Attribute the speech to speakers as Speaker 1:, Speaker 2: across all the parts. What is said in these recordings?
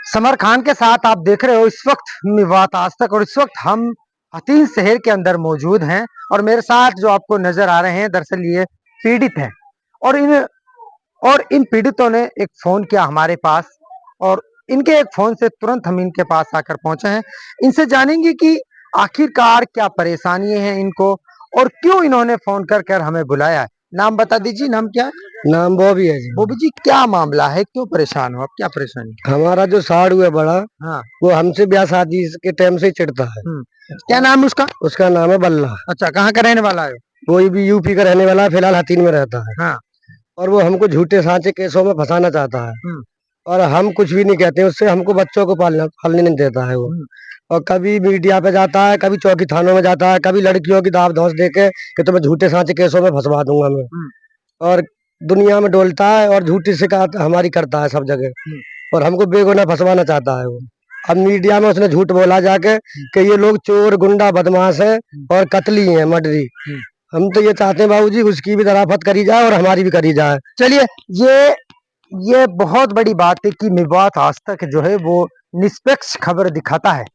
Speaker 1: Summer Khan के साथ आप देख रहे हो इस वक्त मेवात आज तक, और इस वक्त हम हथीन शहर के अंदर मौजूद हैं। और मेरे साथ जो आपको नजर आ रहे हैं, दरअसल ये पीड़ित हैं। और इन पीड़ितों ने एक फोन किया हमारे पास, और इनके एक फोन से तुरंत हम इनके पास आकर पहुंचे हैं। इनसे जानेंगे कि आखिरकार क्या परेशानी है इनको, और क्यों इन्होंने फोन कर कर हमें बुलाया है। नाम बता दीजिए, नाम क्या है?
Speaker 2: नाम बॉबी है जी।
Speaker 1: बोबी जी, क्या मामला है, क्यों परेशान हो आप, क्या परेशानी?
Speaker 2: हमारा जो साड़ू है बड़ा,
Speaker 1: हाँ।
Speaker 2: वो हमसे ब्याह शादी के टाइम से ही चिढ़ता है।
Speaker 1: क्या नाम है उसका?
Speaker 2: उसका नाम है बल्ला।
Speaker 1: अच्छा, कहाँ का रहने वाला है?
Speaker 2: कोई भी यूपी का रहने वाला है, फिलहाल हथीन में रहता है।
Speaker 1: हाँ।
Speaker 2: और वो हमको झूठे सांचे केसों में फंसाना चाहता है। और हम कुछ भी नहीं कहते उससे, हमको बच्चों को पालने नहीं देता है वो। और कभी मीडिया पे जाता है, कभी चौकी थानों में जाता है, कभी लड़कियों की दाव धौस देके कि तुम्हें झूठे सांचे केसों में फंसवा दूंगा मैं। और दुनिया में डोलता है और झूठी शिकायत हमारी करता है सब जगह, और हमको बेगुनाह फंसवाना चाहता है वो। अब मीडिया में उसने झूठ बोला जाके कि ये लोग चोर गुंडा बदमाश है और कतली हैं, मर्डरी। हम तो ये चाहते हैं बाबूजी, उसकी भी दराफत करी जाए और हमारी भी करी जाए।
Speaker 1: चलिए, ये बहुत बड़ी बात है कि मेवात आज तक जो है वो निष्पक्ष खबर दिखाता है।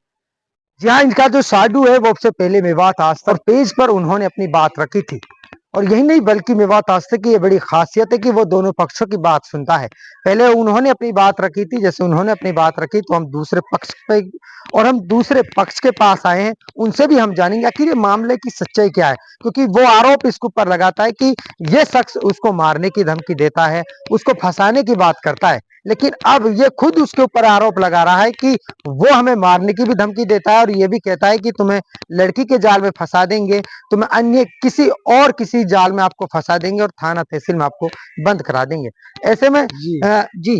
Speaker 1: जी हाँ, इनका जो साडू है वो सबसे पहले मेवात आज तक पेज पर उन्होंने अपनी बात रखी थी। और यही नहीं, बल्कि मेवात आज तक की ये बड़ी खासियत है कि वो दोनों पक्षों की बात सुनता है। पहले उन्होंने अपनी बात रखी थी, जैसे उन्होंने अपनी बात रखी तो हम दूसरे पक्ष पे, और हम दूसरे पक्ष के पास आए हैं। उनसे भी हम जानेंगे आखिर ये मामले की सच्चाई क्या है, क्योंकि वो आरोप इसके ऊपर लगाता है कि ये शख्स उसको मारने की धमकी देता है, उसको फंसाने की बात करता है। लेकिन अब ये खुद उसके ऊपर आरोप लगा रहा है कि वो हमें मारने की भी धमकी देता है, और ये भी कहता है कि तुम्हें लड़की के जाल में फंसा देंगे, तुम्हें अन्य किसी जाल में आपको फंसा देंगे, और थाना तहसील में आपको बंद करा देंगे। ऐसे में जी,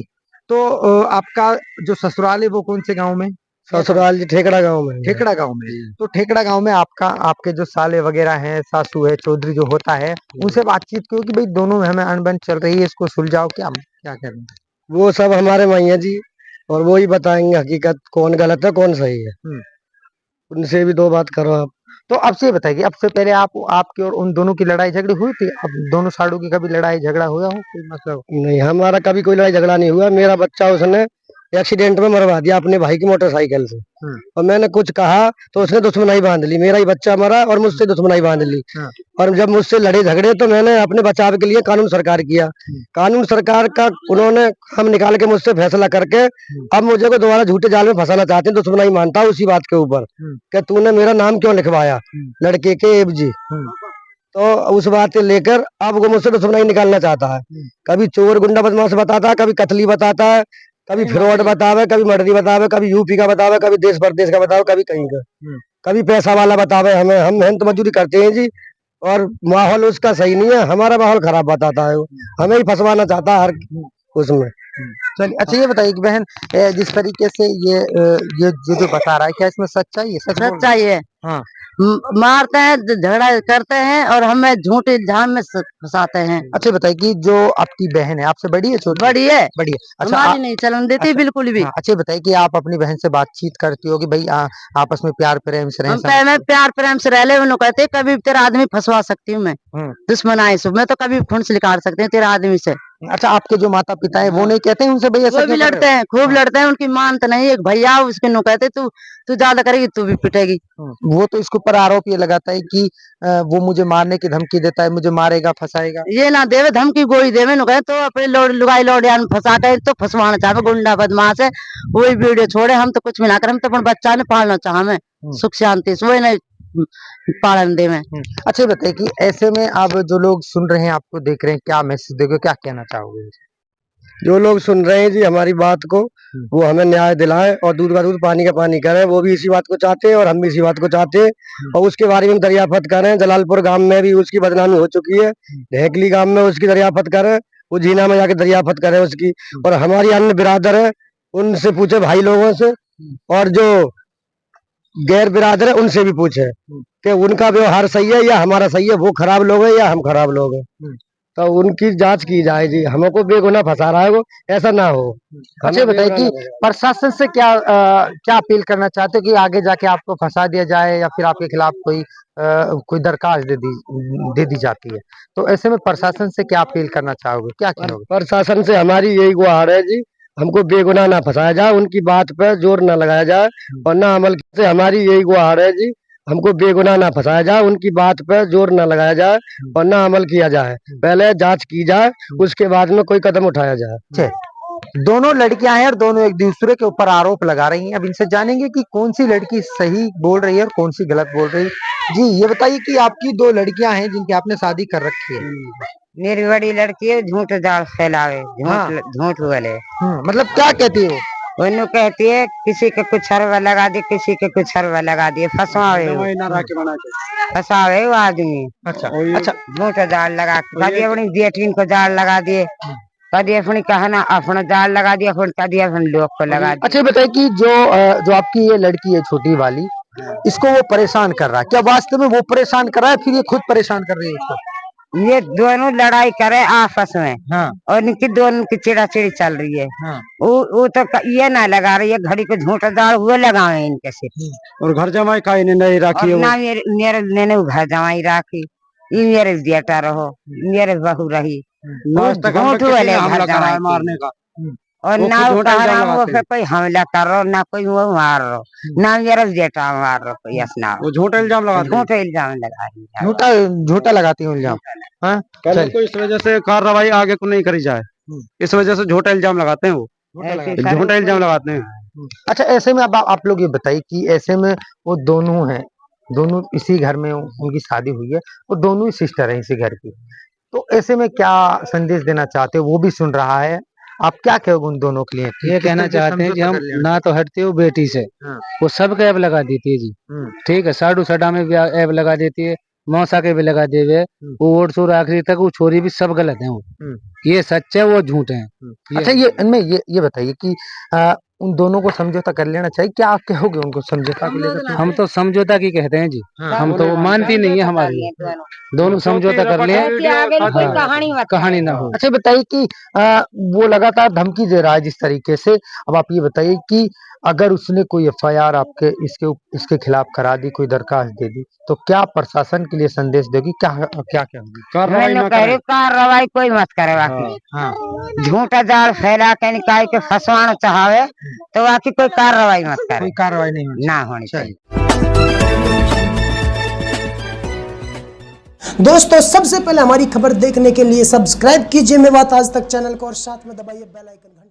Speaker 1: तो आपका जो ससुराल है वो कौन से गांव में?
Speaker 2: ससुराल जी ठेकड़ा गांव में।
Speaker 1: ठेकड़ा गांव में। तो ठेकड़ा गांव में आपके जो साले वगैरह हैं, सासू है, चौधरी जो होता है, उनसे बातचीत क्यों कि भाई दोनों में हमें अनबन चल रही है, इसको सुलझाओ, क्या क्या करें?
Speaker 2: वो सब हमारे मैया जी, और वो ही बताएंगे हकीकत, कौन गलत है कौन सही है। उनसे भी दो बात करो आप।
Speaker 1: तो अब से बताइए, अब से पहले आपकी और उन दोनों की लड़ाई झगड़ी हुई थी? अब दोनों साड़ू की कभी लड़ाई झगड़ा हुआ हो, कोई मतलब?
Speaker 2: नहीं, हमारा कभी कोई लड़ाई झगड़ा नहीं हुआ। मेरा बच्चा उसने एक्सीडेंट में मरवा दिया अपने भाई की मोटरसाइकिल से। और मैंने कुछ कहा तो उसने दुश्मनाई बांध ली, मेरा ही बच्चा मरा और मुझसे दुश्मनाई बांध ली। और जब मुझसे लड़े झगड़े तो मैंने अपने बचाव के लिए कानून सरकार किया। कानून सरकार का उन्होंने हम निकाल के मुझसे फैसला करके अब मुझे को दोबारा झूठे जाल में फंसाना चाहते हैं। दुश्मनाई मानता हूँ उसी बात के ऊपर कि तूने मेरा नाम क्यों लिखवाया लड़के के एबजी। तो उस बात से लेकर अब वो मुझसे दुश्मनाई निकालना चाहता है। कभी चोर गुंडा बदमाश बताता है, कभी कतली बताता है, कभी फ्रॉड बतावे, कभी मर्दी बतावे, कभी यूपी का बतावे, कभी देश परदेश का बतावे, कभी कहीं का, कभी पैसा वाला बतावे। हमें हम मेहनत मजदूरी करते हैं जी, और माहौल उसका सही नहीं है, हमारा माहौल खराब बताता है वो। हमें ही फंसवाना चाहता है हर उसमें।
Speaker 1: चलिए, अच्छा ये बताइए कि बहन, जिस तरीके से ये जो बता रहा है, क्या इसमें सच्चाई है?
Speaker 3: सच्चाई है।
Speaker 1: हाँ।
Speaker 3: मारते हैं, झगड़ा करते हैं और हमें झूठे इल्जाम में फंसाते हैं।
Speaker 1: अच्छा बताइए कि जो आपकी बहन है, आपसे बड़ी है छोटी?
Speaker 3: बड़ी है।
Speaker 1: बड़ी है। अच्छा,
Speaker 3: हमारी नहीं चलन देती
Speaker 1: अच्छा,
Speaker 3: बिल्कुल भी।
Speaker 1: हाँ, अच्छा बताइए कि आप अपनी बहन से बातचीत करती हो कि भाई आपस में प्यार प्रेम से
Speaker 3: हम
Speaker 1: रहें?
Speaker 3: में प्यार प्रेम से रह ले, उन्होंने कहते कभी तेरा आदमी फंसवा सकती हूँ मैं, दुश्मनाई से मैं तो कभी फोन से निकाल सकते हैं तेरा आदमी से।
Speaker 1: अच्छा, आपके जो माता पिता है वो नहीं कहते हैं उनसे भाई ऐसा?
Speaker 3: वो भी लड़ते हैं, खूब लड़ते हैं, उनकी मानते नहीं। एक भैया उसके नु कहते तू ज्यादा करेगी तू भी पिटेगी।
Speaker 1: वो तो इसके ऊपर आरोप ये लगाता है कि वो मुझे मारने की धमकी देता है, मुझे मारेगा, फंसाएगा।
Speaker 3: ये ना देवे धमकी गोली देवे नु कहे तो अपने लुगाई लौड़िया में फंसा के तो फंसवाना चाहे, गुंडा बदमाश है। वही वीडियो छोड़े, हम तो कुछ मिला कर, हम तो अपने बच्चा ने पालना चाह, हमें सुख शांति से वही नहीं पालन दे में।
Speaker 1: अच्छा बताइए कि ऐसे में अब जो लोग सुन रहे हैं, आपको देख रहे हैं, क्या मैसेज दोगे, क्या कहना चाहोगे?
Speaker 2: जो लोग सुन रहे हैं जी हमारी बात को, वो हमें न्याय दिलाएं और दूध का दूध पानी का पानी करें। वो भी इसी बात को चाहते हैं और हम भी इसी बात को चाहते हैं, और उसके बारे में दरियाफत करें। जलालपुर गांव में भी उसकी बदनामी हो चुकी है, ढेकली गांव में उसकी दरियाफत करें, उजीना में जाके दरियाफत करें उसकी। और हमारी अन्य बिरादर है उनसे पूछे, भाई लोगों से, और जो गैर बिरादर है उनसे भी पूछे कि उनका व्यवहार सही है या हमारा सही है, वो खराब लोग है या हम खराब लोग हैं। तो उनकी जांच की जाए जी, हमको बेगुनाह फंसा रहा है वो, ऐसा ना हो।
Speaker 1: अच्छा बताइए कि प्रशासन से क्या अपील करना चाहते हो कि आगे जाके आपको फंसा दिया जाए, या फिर आपके खिलाफ कोई दरखास्त दे दी जाती है? तो ऐसे में प्रशासन से क्या अपील करना चाहोगे, क्या कहोगे?
Speaker 2: प्रशासन से हमारी यही गुहार है जी, हमको बेगुनाह ना फंसाया जाए, उनकी बात पर जोर ना लगाया जाए और ना अमल से हमारी यही गुहार है जी। हमको बेगुनाह ना फंसाया जाए, उनकी बात पर जोर ना लगाया जाए और ना अमल किया जाए। पहले जांच की जाए, उसके बाद में कोई कदम उठाया जाए।
Speaker 1: दोनों लड़कियां हैं और दोनों एक दूसरे के ऊपर आरोप लगा रही हैं। अब इनसे जानेंगे कि कौन सी लड़की सही बोल रही है और कौन सी गलत बोल रही है। जी ये बताइए कि आपकी दो लड़कियां हैं जिनकी आपने शादी कर रखी है।
Speaker 3: मेरी बड़ी लड़की है झूठ जाल फैलावे,
Speaker 1: हाँ।
Speaker 3: झूठ बोले।
Speaker 1: मतलब क्या कहती है वो?
Speaker 3: उन्होंने कहती है किसी के कुछ हरवा लगा दिए, किसी के कुछ हरवा लगा दिए, फंसावे वो आदमी।
Speaker 1: अच्छा
Speaker 3: झूठ जाल लगा कभी अपनी बेटी को जाल लगा दिए, कभी अपनी कहना अपना जाल लगा दिया, कभी अपने लोग को लगा दिया।
Speaker 1: अच्छा बताइए कि जो आपकी ये लड़की है छोटी वाली, इसको वो परेशान कर रहा है, क्या वास्तव में वो परेशान कर रहा है फिर ये खुद परेशान कर रही है इसको?
Speaker 3: ये दोनों लड़ाई करे आपस में।
Speaker 1: हाँ।
Speaker 3: और इनकी दोनों की चिड़ाचिड़ी चल रही है।
Speaker 1: हाँ।
Speaker 3: वो तो ये ना लगा रही है, घड़ी को झूठा दाल वो लगावे इनके सिर।
Speaker 1: और घर जमाई का इन्हें नहीं राखी है
Speaker 3: ना मेरे ने घर जमाई राखी, ये मेरे बेटा रहो, मेरे बहू रही, झूठ वाले घर जमाई मारने का। और ना वो कह रहा वो कोई हमला कर रहा, ना कोई वो मार रहा, ना मेरा बेटा मार रहा कोई असना। वो झूठा इल्जाम लगा रही है,
Speaker 1: झूठा लगाती हूँ इल्जाम। हाँ
Speaker 4: को इस वजह से कार्रवाई आगे को नहीं करी जाए, इस वजह से झूठा इल्जाम लगाते हैं, वो झूठा इल्जाम लगाते हैं।
Speaker 1: अच्छा ऐसे में अब आप लोग ये बताइए कि ऐसे में वो दोनों हैं, दोनों इसी घर में उनकी शादी हुई है, वो दोनों ही सिस्टर हैं इसी घर की, तो ऐसे में क्या संदेश देना चाहते हो? वो भी सुन रहा है, आप क्या कहोगे उन दोनों के लिए?
Speaker 2: ये कहना चाहते हैं कि हम ना तो हटते हो बेटी से।
Speaker 1: हाँ।
Speaker 2: वो सब का ऐब लगा देती है जी। ठीक है, साडू सडा में भी ऐब लगा देती है, मौसा के भी लगा देवे, वो वोट शोर आखिरी तक वो छोरी भी सब गलत है। वो ये सच है, वो झूठ है।
Speaker 1: अच्छा ये इनमें ये बताइए कि उन दोनों को समझौता कर लेना चाहिए, क्या आप कहोगे उनको समझौता को लेकर?
Speaker 2: हम तो समझौता की कहते हैं जी। हम तो मानती नहीं है हमारी, दोनों समझौता कर ले, कहानी ना हो।
Speaker 1: अच्छा बताइए कि वो लगातार धमकी दे रहा है जिस तरीके से, अब आप ये बताइए कि अगर उसने कोई FIR आपके इसके खिलाफ करा दी, कोई दरखास्त दे दी, तो क्या प्रशासन के लिए संदेश देगी? क्या होगी
Speaker 3: कार्रवाई कोई मत करे बाकी। झूठा जाल फैला के निकाय के फंसवाना चाहे तो बाकी कोई कार्रवाई मत करे,
Speaker 1: कोई कार्रवाई नहीं
Speaker 3: ना होनी चाहिए।
Speaker 5: दोस्तों सबसे पहले हमारी खबर देखने के लिए सब्सक्राइब कीजिए मेवात आज तक चैनल को और साथ में दबाइए बेल आइकन।